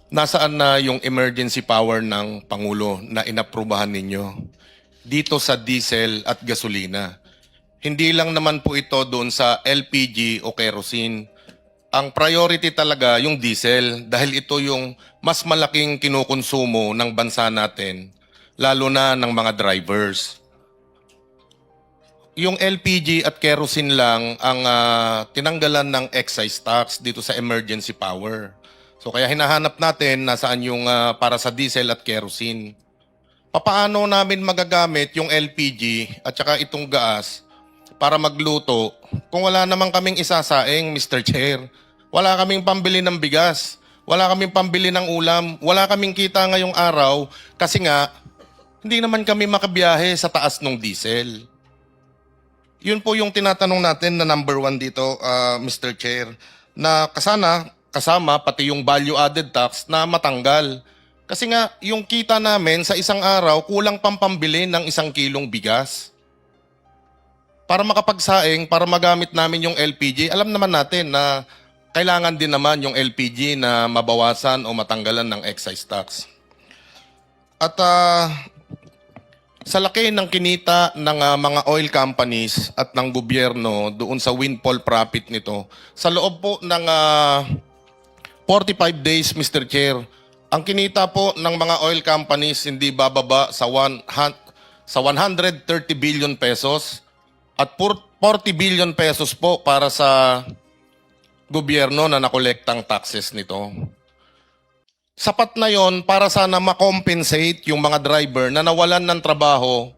Nasaan na yung emergency power ng Pangulo na inaprubahan ninyo dito sa diesel at gasolina? Hindi lang naman po ito doon sa LPG o kerosene. Ang priority talaga yung diesel dahil ito yung mas malaking kinukonsumo ng bansa natin, lalo na ng mga drivers. Yung LPG at kerosene lang ang tinanggalan ng excise tax dito sa emergency power. So kaya hinahanap natin nasaan yung para sa diesel at kerosene. Papaano namin magagamit yung LPG at saka itong gas para magluto kung wala naman kaming isasaing, Mr. Chair? Wala kaming pambili ng bigas, wala kaming pambili ng ulam, wala kaming kita ngayong araw kasi nga hindi naman kami makabiyahe sa taas ng diesel. Yun po yung tinatanong natin na number 1 dito, Mr. Chair, na kasama pati yung value added tax na matanggal. Kasi nga, yung kita namin sa isang araw, kulang pang pambili ng 1 kilong bigas. Para makapagsaing, para magamit namin yung LPG, alam naman natin na kailangan din naman yung LPG na mabawasan o matanggalan ng excise tax. At sa laki ng kinita ng mga oil companies at ng gobyerno doon sa windfall profit nito, sa loob po ng 45 days, Mr. Chair, ang kinita po ng mga oil companies hindi bababa sa 130 billion pesos at 40 billion pesos po para sa gobyerno na nakolektang taxes nito. Sapat na yon para sana makompensate yung mga driver na nawalan ng trabaho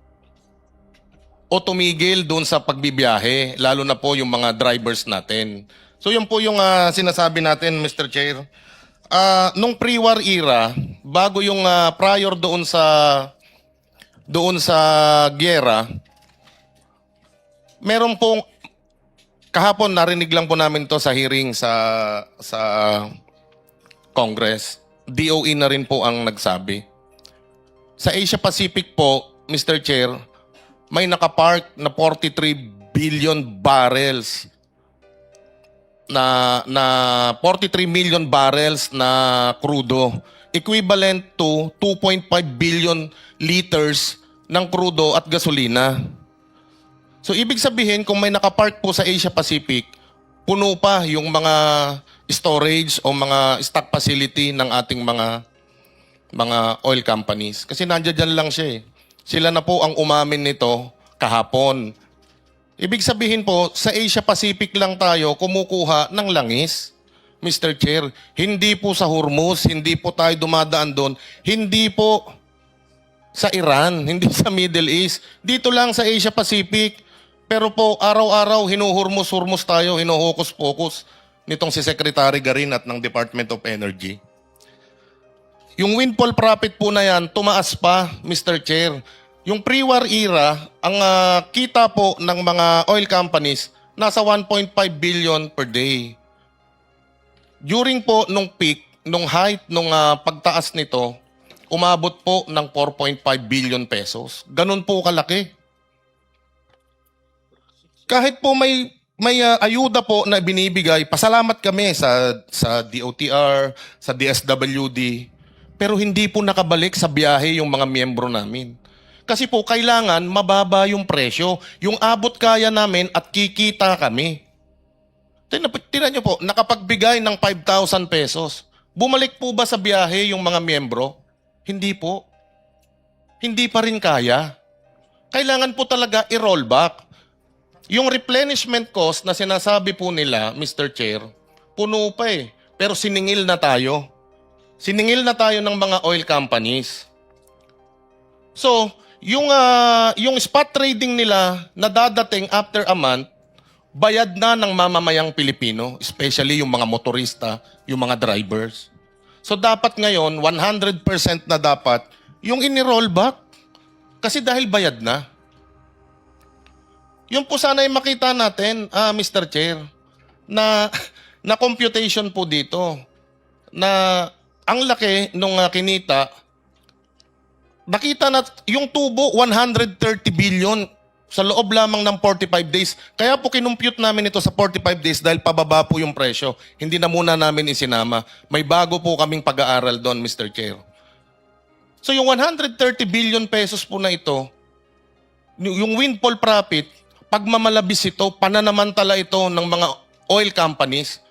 o tumigil doon sa pagbibiyahe, lalo na po yung mga drivers natin. So yun po yung sinasabi natin, Mr. Chair. Nung pre-war era, bago yung prior doon sa giyera, meron pong kahapon narinig lang po namin to sa hearing sa Congress. DOE na rin po ang nagsabi. Sa Asia Pacific po, Mr. Chair, may nakapark na 43 billion barrels na 43 million barrels na crudo, equivalent to 2.5 billion liters ng crudo at gasolina. So ibig sabihin kung may nakapark po sa Asia Pacific, puno pa yung mga storage o mga stock facility ng ating mga oil companies. Kasi nandiyan lang siya eh. Sila na po ang umamin nito kahapon. Ibig sabihin po, sa Asia Pacific lang tayo kumukuha ng langis, Mr. Chair. Hindi po sa Hormuz, hindi po tayo dumadaan doon, hindi po sa Iran, hindi sa Middle East. Dito lang sa Asia Pacific. Pero po, araw-araw, hinuhurmus-hurmus tayo, hinuhokus-pokus nitong si Secretary Garin at ng Department of Energy. Yung windfall profit po na yan, tumaas pa, Mr. Chair. Yung pre-war era, ang kita po ng mga oil companies, nasa 1.5 billion per day. During po nung peak, nung height, nung pagtaas nito, umabot po ng 4.5 billion pesos. Ganun po kalaki. Kahit po may ayuda po na binibigay, pasalamat kami sa DOTR, sa DSWD, pero hindi po nakabalik sa biyahe yung mga miyembro namin. Kasi po kailangan mababa yung presyo, yung abot kaya namin at kikita kami. Tingnan nyo po, nakapagbigay ng 5,000 pesos. Bumalik po ba sa biyahe yung mga miyembro? Hindi po. Hindi pa rin kaya. Kailangan po talaga i-roll back. Yung replenishment cost na sinasabi po nila, Mr. Chair, puno pa eh. Pero siningil na tayo. Siningil na tayo ng mga oil companies. So, yung spot trading nila na dadating after a month, bayad na ng mamamayang Pilipino, especially yung mga motorista, yung mga drivers. So, dapat ngayon, 100% na dapat yung ini-roll back. Kasi dahil bayad na. Yung po sana yung makita natin, Mr. Chair, na computation po dito, na ang laki nung kinita, nakita na yung tubo, 130 billion Sa loob lamang ng 45 days. Kaya po kinumpute namin ito sa 45 days dahil pababa po yung presyo. Hindi na muna namin isinama. May bago po kaming pag-aaral doon, Mr. Chair. So yung 130 billion pesos po na ito, yung windfall profit, pagmamalabis ito, pananamantala ito ng mga oil companies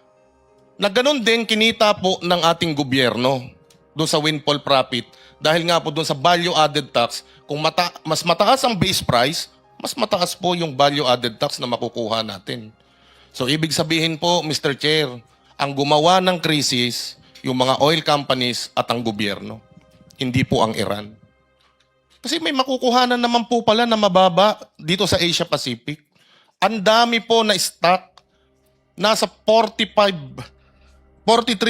na ganun din kinita po ng ating gobyerno doon sa windfall profit. Dahil nga po doon sa value added tax, kung mas mataas ang base price, mas mataas po yung value added tax na makukuha natin. So ibig sabihin po, Mr. Chair, ang gumawa ng krisis, yung mga oil companies at ang gobyerno. Hindi po ang Iran. Kasi may makukuhanan naman po pala na mababa dito sa Asia Pacific. Ang dami po na stock. Nasa 43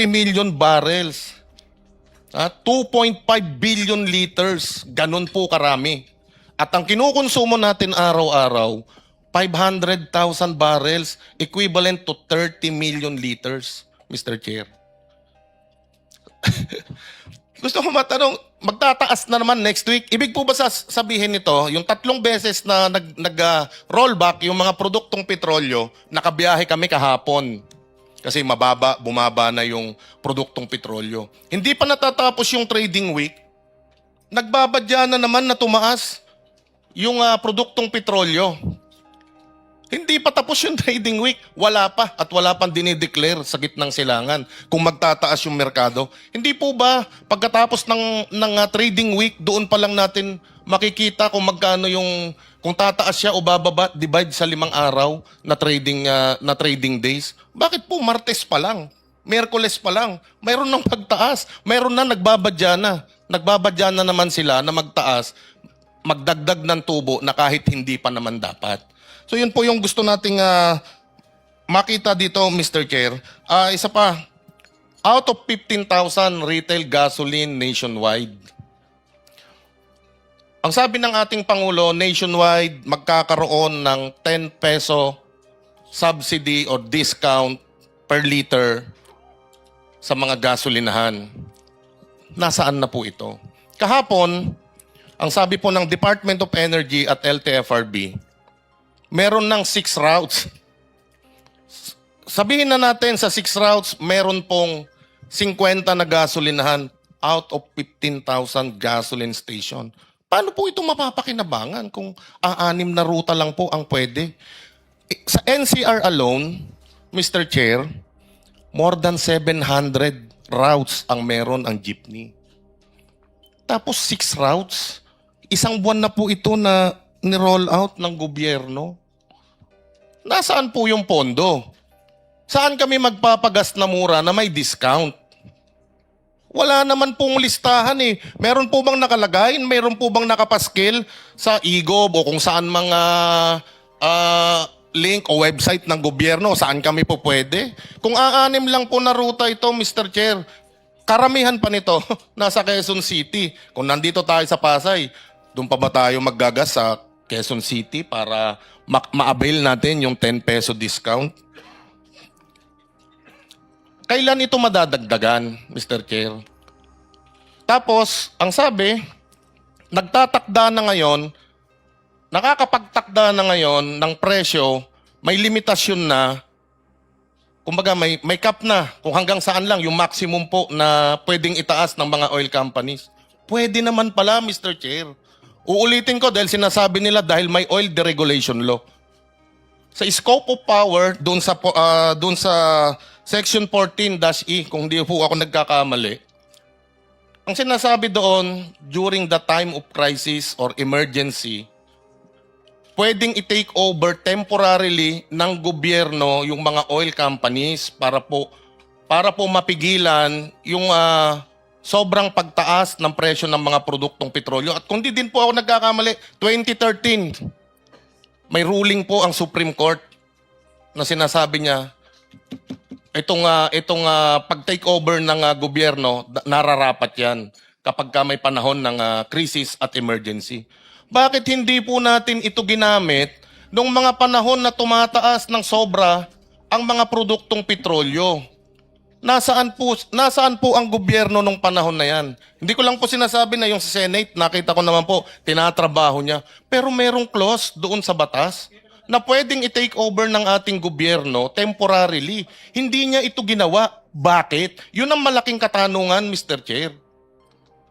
million barrels. 2.5 billion liters. Ganun po karami. At ang kinukonsumo natin araw-araw, 500,000 barrels, equivalent to 30 million liters, Mr. Chair. Gusto ko matanong, magtataas na naman next week. Ibig po ba sabihin nito, yung 3 beses na nag-rollback yung mga produktong petrolyo, nakabiyahe kami kahapon. Kasi bumaba na yung produktong petrolyo. Hindi pa natatapos yung trading week, nagbabadya na naman na tumaas yung produktong petrolyo. Hindi pa tapos yung trading week. Wala pa at wala pang dinideclare sa gitnang silangan kung magtataas yung merkado. Hindi po ba pagkatapos ng trading week, doon pa lang natin makikita kung magkano kung tataas siya o bababa, divide sa 5 araw na trading days? Bakit po Martes pa lang? Miyerkules pa lang, mayroon ng pagtaas, mayroon na nagbabadya na. Nagbabadya na naman sila na magtaas, magdagdag ng tubo na kahit hindi pa naman dapat. So yun po yung gusto nating makita dito, Mr. Chair. Isa pa, out of 15,000 retail gasoline nationwide, ang sabi ng ating Pangulo, nationwide magkakaroon ng 10 peso subsidy or discount per liter sa mga gasolinahan. Nasaan na po ito? Kahapon, ang sabi po ng Department of Energy at LTFRB, meron ng 6 routes. Sabihin na natin sa 6 routes, meron pong 50 na gasolinahan out of 15,000 gasoline station. Paano po ito mapapakinabangan kung ang 6 na ruta lang po ang pwede? Sa NCR alone, Mr. Chair, more than 700 routes ang meron ang jeepney. Tapos 6 routes. Isang buwan na po ito na ni-roll out ng gobyerno. Nasaan po yung pondo? Saan kami magpapagas na mura na may discount? Wala naman pong listahan eh. Meron po bang nakalagay? Meron po bang nakapaskil sa e-gov o kung saan mga link o website ng gobyerno? Saan kami po pwede? Kung 6 lang po na ruta ito, Mr. Chair, karamihan pa nito nasa Quezon City. Kung nandito tayo sa Pasay, doon pa ba tayo maggagas sa Quezon City para ma-avail natin yung 10 peso discount? Kailan ito madadagdagan, Mr. Chair? Tapos, ang sabi, nagtatakda na ngayon, nakakapagtakda na ngayon ng presyo, may limitasyon na, kumbaga may cap na kung hanggang saan lang yung maximum po na pwedeng itaas ng mga oil companies. Pwede naman pala, Mr. Chair. Uulitin ko dahil sinasabi nila dahil may oil deregulation law. Sa scope of power, doon sa Section 14-E, kung di po ako nagkakamali, ang sinasabi doon, during the time of crisis or emergency, pwedeng i-take over temporarily ng gobyerno yung mga oil companies para po mapigilan yung sobrang pagtaas ng presyo ng mga produktong petrolyo. At kung di din po ako nagkakamali, 2013, may ruling po ang Supreme Court na sinasabi niya, itong pag-take over ng gobyerno, nararapat yan kapag may panahon ng crisis at emergency. Bakit hindi po natin ito ginamit nung mga panahon na tumataas ng sobra ang mga produktong petrolyo? Nasaan po ang gobyerno nung panahon na yan? Hindi ko lang po sinasabi na yung sa Senate, nakita ko naman po, tinatrabaho niya. Pero merong clause doon sa batas na pwedeng i-take over ng ating gobyerno temporarily. Hindi niya ito ginawa. Bakit? Yun ang malaking katanungan, Mr. Chair.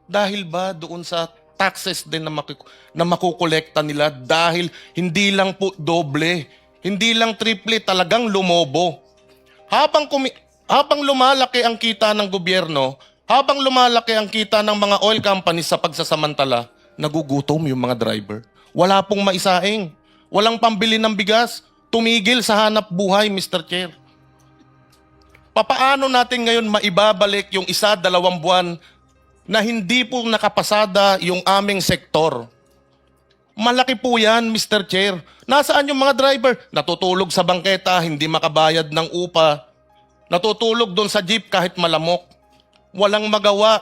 Dahil ba doon sa taxes din na makukolekta nila dahil hindi lang po doble, hindi lang triple, talagang lumobo. Habang lumalaki ang kita ng gobyerno, habang lumalaki ang kita ng mga oil companies sa pagsasamantala, nagugutom yung mga driver. Wala pong maisaing. Walang pambili ng bigas. Tumigil sa hanap buhay, Mr. Chair. Papaano natin ngayon maibabalik yung 1-2 buwan na hindi po nakapasada yung aming sektor? Malaki po yan, Mr. Chair. Nasaan yung mga driver? Natutulog sa bangketa, hindi makabayad ng upa. Natutulog doon sa jeep kahit malamok. Walang magawa.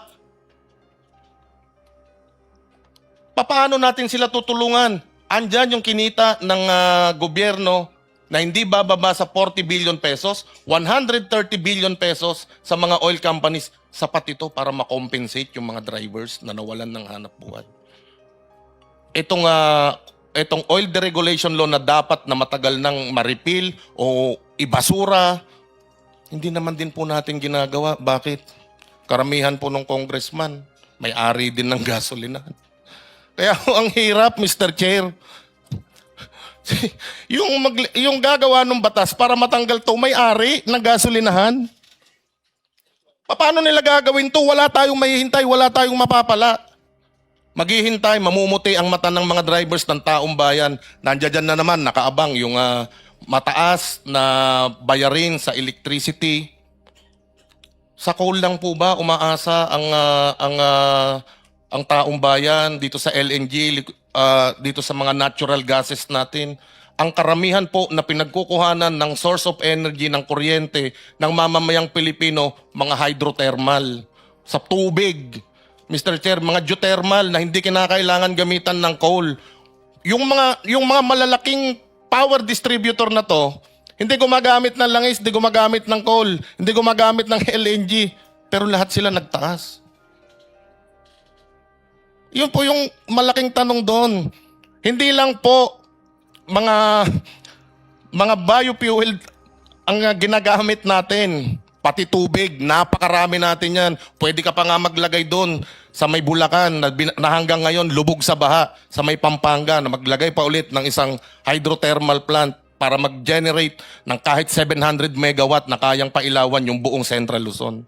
Paano natin sila tutulungan? Andyan yung kinita ng gobyerno na hindi bababa sa 40 billion pesos, 130 billion pesos sa mga oil companies. Sapat ito para makompensate yung mga drivers na nawalan ng hanap buhay. Itong oil deregulation law na dapat na matagal nang ma-repeal o ibasura, hindi naman din po natin ginagawa. Bakit? Karamihan po ng congressman, may-ari din ng gasolinahan. Kaya ang hirap, Mr. Chair. yung gagawa ng batas para matanggal to, may-ari ng gasolinahan. Paano nila gagawin to? Wala tayong mahihintay, wala tayong mapapala. Maghihintay, mamumuti ang mata ng mga drivers ng taong bayan. Nandiyan na naman, nakaabang yung mataas na bayarin sa electricity. Sa coal lang po ba umaasa ang taong bayan dito sa LNG, dito sa mga natural gases natin? Ang karamihan po na pinagkukuhanan ng source of energy ng kuryente ng mamamayang Pilipino, mga hydrothermal sa tubig. Mr. Chair, mga geothermal na hindi kinakailangan gamitan ng coal. Yung mga malalaking power distributor na to, hindi gumagamit ng langis, hindi gumagamit ng coal, hindi gumagamit ng LNG, pero lahat sila nagtaas. Yun po yung malaking tanong doon. Hindi lang po mga biofuel ang ginagamit natin. Pati tubig, napakarami natin yan. Pwede ka pa nga maglagay doon sa may Bulacan na hanggang ngayon lubog sa baha, sa may Pampanga na maglagay pa ulit ng isang hydrothermal plant para mag-generate ng kahit 700 megawatt na kayang pailawan yung buong Central Luzon.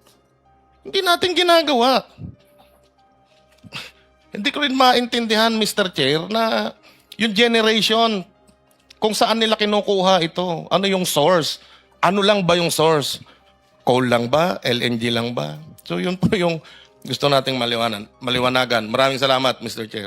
Hindi natin ginagawa. Hindi ko rin maintindihan, Mr. Chair, na yung generation, kung saan nila kinukuha ito, ano yung source? Ano lang ba yung source? Coal lang ba? LNG lang ba? So yun po yung gusto nating maliwanagan. Maraming salamat, Mr. Chair.